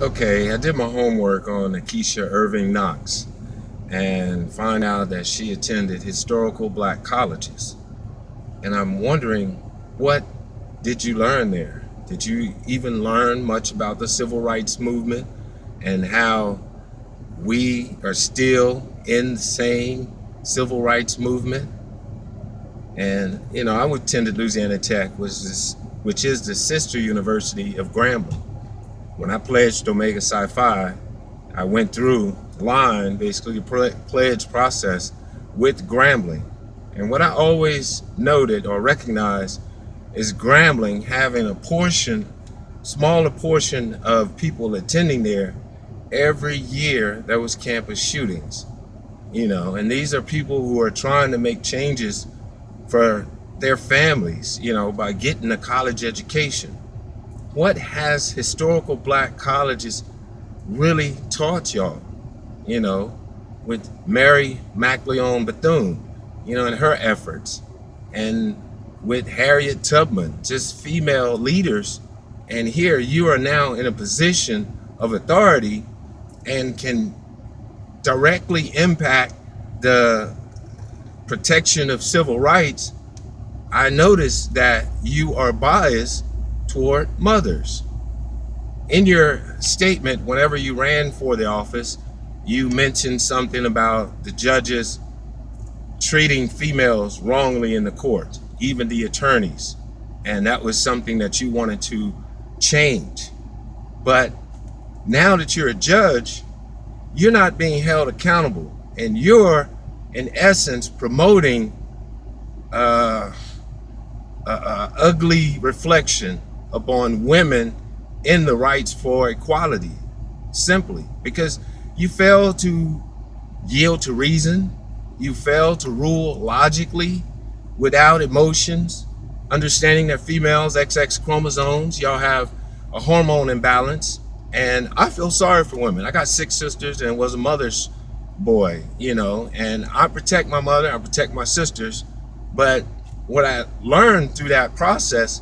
Okay, I did my homework on Nakisha Ervin-Knox and find out that she attended historical black colleges. And I'm wondering, what did you learn there? Did you even learn much about the civil rights movement and how we are still in the same civil rights movement? And I attended Louisiana Tech, which is the sister university of Grambling. When I pledged Omega Psi Phi, I went through line, basically the pledge process with Grambling. And what I always noted or recognized is Grambling having smaller portion of people attending there every year there was campus shootings. And these are people who are trying to make changes for their families, by getting a college education. What has historical black colleges really taught y'all? With Mary McLeod Bethune, and her efforts, and with Harriet Tubman, just female leaders. And here you are now in a position of authority and can directly impact the protection of civil rights. I noticed that you are biased toward mothers. In your statement, whenever you ran for the office, you mentioned something about the judges treating females wrongly in the court, even the attorneys. And that was something that you wanted to change. But now that you're a judge, you're not being held accountable. And you're, in essence, promoting a ugly reflection upon women in the rights for equality, simply because you fail to yield to reason, you fail to rule logically without emotions, understanding that females, XX chromosomes, y'all have a hormone imbalance. And I feel sorry for women. I got 6 sisters and was a mother's boy, and I protect my mother, I protect my sisters. But what I learned through that process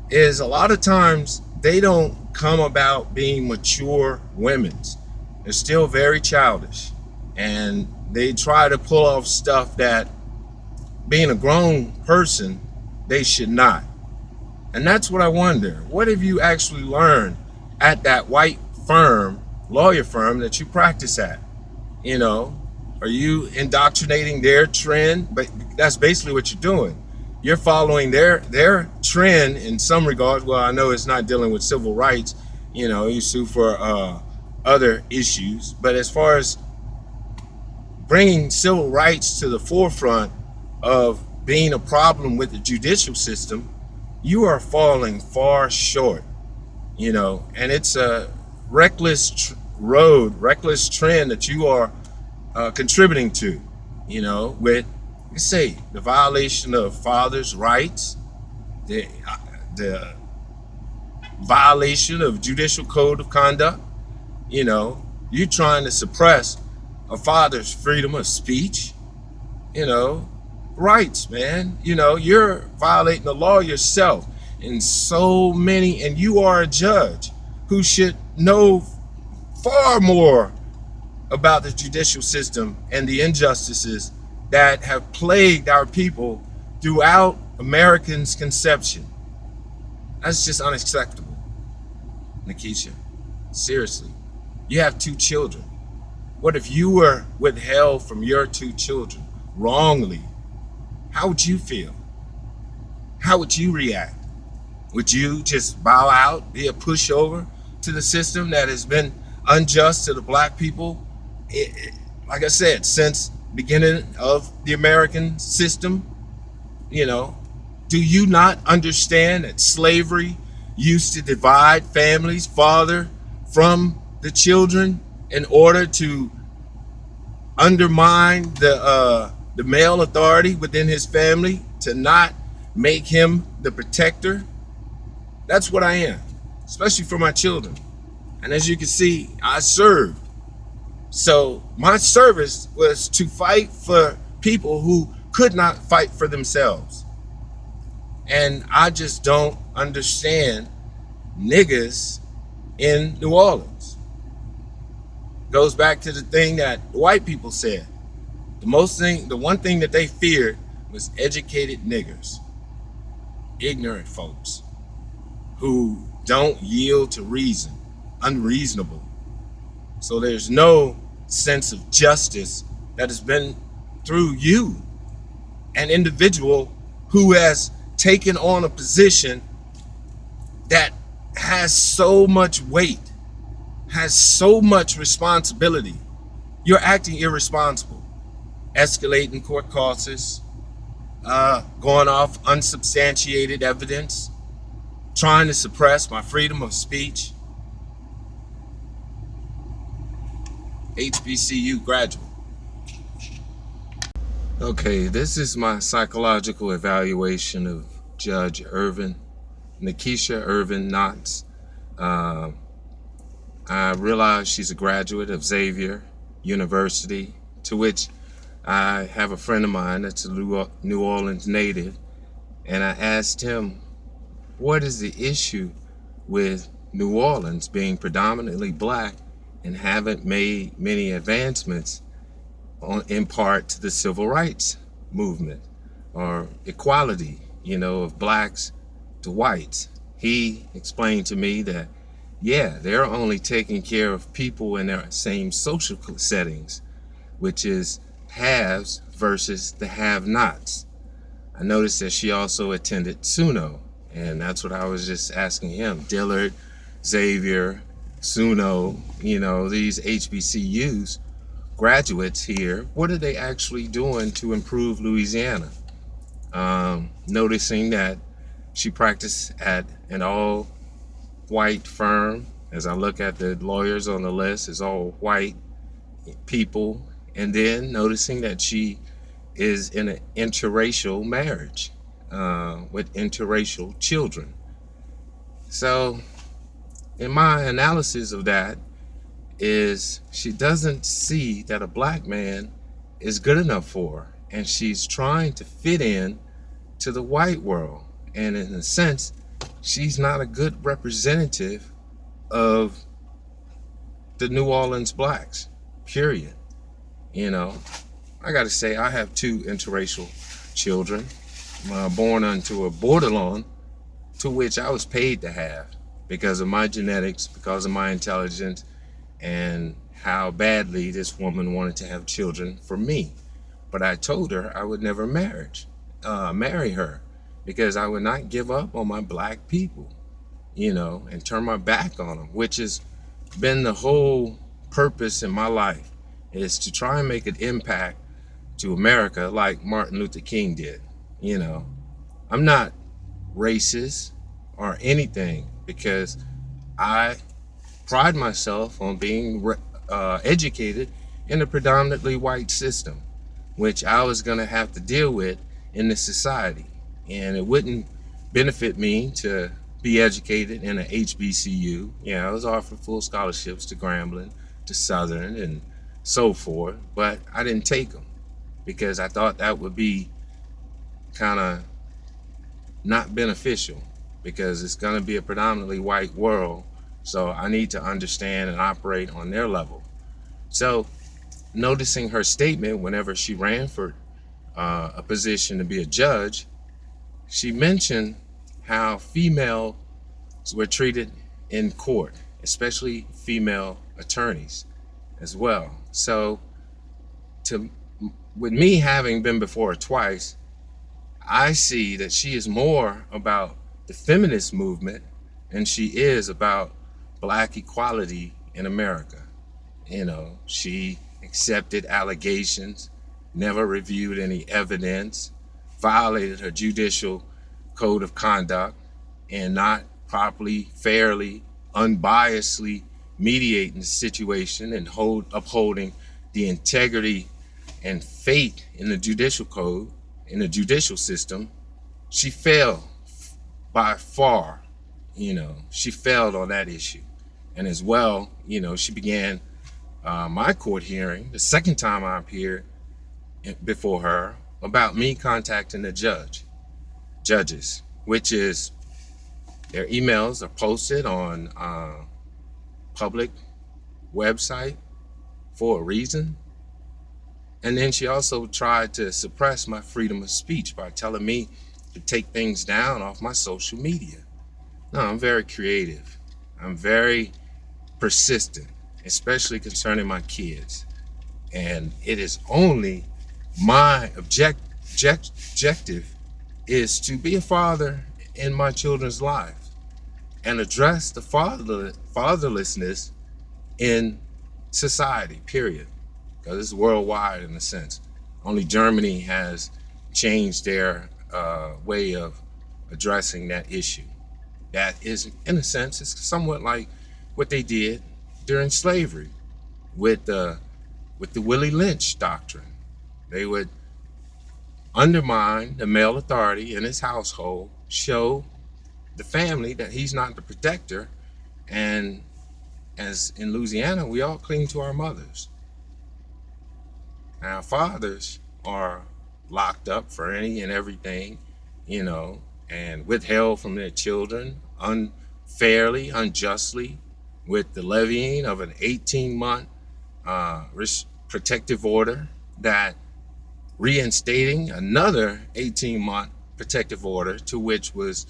is a lot of times they don't come about being mature women. They're still very childish, and they try to pull off stuff that, being a grown person, they should not. And that's what I wonder. What have you actually learned at that white lawyer firm that you practice at? Are you indoctrinating their trend? But that's basically what you're doing. You're following their trend in some regards. Well, I know it's not dealing with civil rights. You sue for other issues. But as far as bringing civil rights to the forefront of being a problem with the judicial system, you are falling far short. And it's a reckless reckless trend that you are contributing to, with, let's say, the violation of fathers' rights, the violation of judicial code of conduct. You're trying to suppress a father's freedom of speech, rights, man. You're violating the law yourself in so many, and you are a judge who should know far more about the judicial system and the injustices that have plagued our people throughout Americans' conception. That's just unacceptable, Nakisha. Seriously. You have 2 children. What if you were withheld from your 2 children wrongly? How would you feel? How would you react? Would you just bow out, be a pushover to the system that has been unjust to the black people? Like I said, since beginning of the American system, do you not understand that slavery used to divide families, father from the children, in order to undermine the male authority within his family, to not make him the protector? That's what I am, especially for my children. And as you can see, I served. So my service was to fight for people who could not fight for themselves. And I just don't understand niggas in New Orleans. Goes back to the thing that white people said. The one thing that they feared was educated niggers, ignorant folks who don't yield to reason, unreasonable. So there's no sense of justice that has been through you, an individual who has taken on a position that has so much weight, has so much responsibility. You're acting irresponsible, escalating court causes, going off unsubstantiated evidence, trying to suppress my freedom of speech. HBCU graduate. Okay, this is my psychological evaluation of Judge Nakisha Ervin-Knott. I realize she's a graduate of Xavier University, to which I have a friend of mine that's a New Orleans native, and I asked him, what is the issue with New Orleans being predominantly black and haven't made many advancements in part to the civil rights movement or equality, of blacks to whites? He explained to me that, yeah, they're only taking care of people in their same social settings, which is haves versus the have-nots. I noticed that she also attended SUNO, and that's what I was just asking him. Dillard, Xavier, SUNO, these HBCUs, graduates here, what are they actually doing to improve Louisiana? Noticing that she practiced at an all-white firm. As I look at the lawyers on the list, it's all white people. And then noticing that she is in an interracial marriage with interracial children. So in my analysis of that is she doesn't see that a black man is good enough for her, and she's trying to fit in to the white world. And in a sense, she's not a good representative of the New Orleans blacks, period. I got to say, I have two interracial children, born unto a borderline, to which I was paid to have because of my genetics, because of my intelligence, and how badly this woman wanted to have children for me. But I told her I would never marry her because I would not give up on my black people, and turn my back on them, which has been the whole purpose in my life, is to try and make an impact to America like Martin Luther King did. I'm not racist or anything because I pride myself on being educated in a predominantly white system, which I was going to have to deal with in this society. And it wouldn't benefit me to be educated in an HBCU. I was offered full scholarships to Grambling, to Southern, and so forth, but I didn't take them because I thought that would be kind of not beneficial because it's going to be a predominantly white world. So I need to understand and operate on their level. So noticing her statement whenever she ran for a position to be a judge, she mentioned how females were treated in court, especially female attorneys as well. So with me having been before her twice, I see that she is more about the feminist movement than she is about black equality in America. She accepted allegations, never reviewed any evidence, violated her judicial code of conduct, and not properly, fairly, unbiasedly mediating the situation and upholding the integrity and faith in the judicial code, in the judicial system. She failed by far. She failed on that issue. And as well, she began my court hearing, the second time I appeared before her, about me contacting the judges, which is their emails are posted on public website, for a reason. And then she also tried to suppress my freedom of speech by telling me to take things down off my social media. No, I'm very creative. I'm very persistent, especially concerning my kids. And it is only my objective is to be a father in my children's lives and address the fatherlessness in society, period. Because it's worldwide in a sense. Only Germany has changed their way of addressing that issue. That is, in a sense, it's somewhat like what they did during slavery with the Willie Lynch doctrine. They would undermine the male authority in his household, show the family that he's not the protector, and as in Louisiana, we all cling to our mothers. Now, fathers are locked up for any and everything, and withheld from their children unfairly, unjustly, with the levying of an 18-month protective order, that reinstating another 18-month protective order, to which was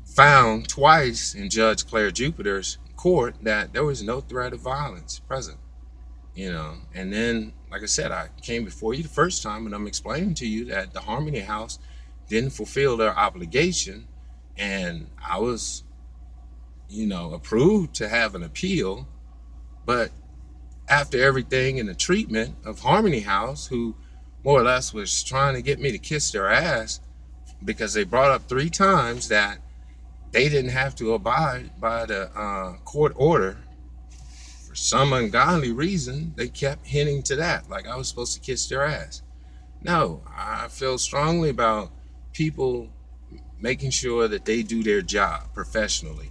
found twice in Judge Claire Jupiter's court that there was no threat of violence present. And then, like I said, I came before you the first time and I'm explaining to you that the Harmony House didn't fulfill their obligation, and I was, approved to have an appeal. But after everything and the treatment of Harmony House, who more or less was trying to get me to kiss their ass because they brought up 3 times that they didn't have to abide by the court order. For some ungodly reason, they kept hinting to that, like I was supposed to kiss their ass. No, I feel strongly about people making sure that they do their job professionally.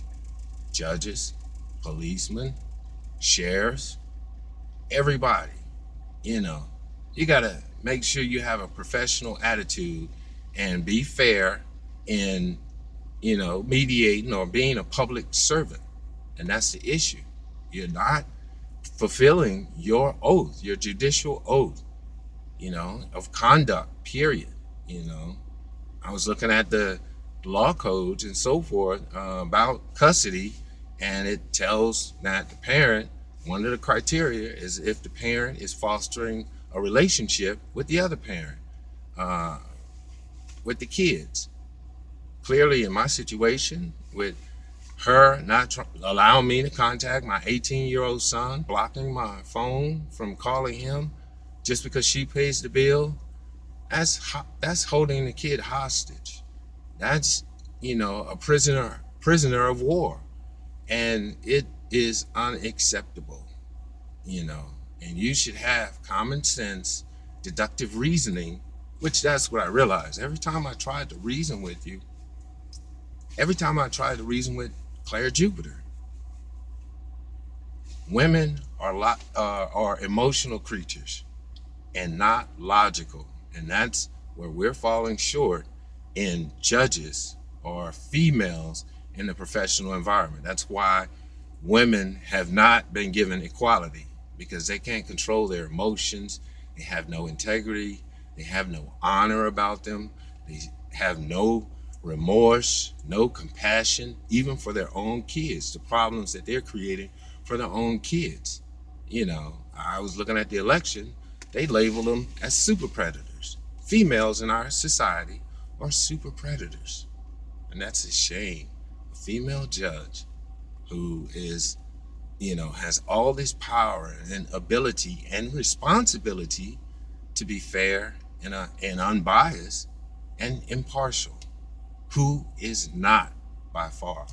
Judges, policemen, sheriffs, everybody. You gotta make sure you have a professional attitude and be fair in, mediating or being a public servant. And that's the issue. You're not fulfilling your oath, your judicial oath, of conduct, period. I was looking at the law codes and so forth about custody, and it tells that the parent, one of the criteria is if the parent is fostering a relationship with the other parent, with the kids. Clearly, in my situation, with her not allowing me to contact my 18-year-old son, blocking my phone from calling him just because she pays the bill, that's holding the kid hostage. That's, a prisoner of war. And it is unacceptable, and you should have common sense, deductive reasoning, which that's what I realized. Every time I tried to reason with Claire Jupiter, women are emotional creatures and not logical. And that's where we're falling short in judges or females in the professional environment. That's why women have not been given equality, because they can't control their emotions. They have no integrity. They have no honor about them. They have no remorse, no compassion, even for their own kids, the problems that they're creating for their own kids. I was looking at the election, they label them as super predators. Females in our society are super predators. And that's a shame. A female judge who is, has all this power and ability and responsibility to be fair and unbiased and impartial, who is not by far.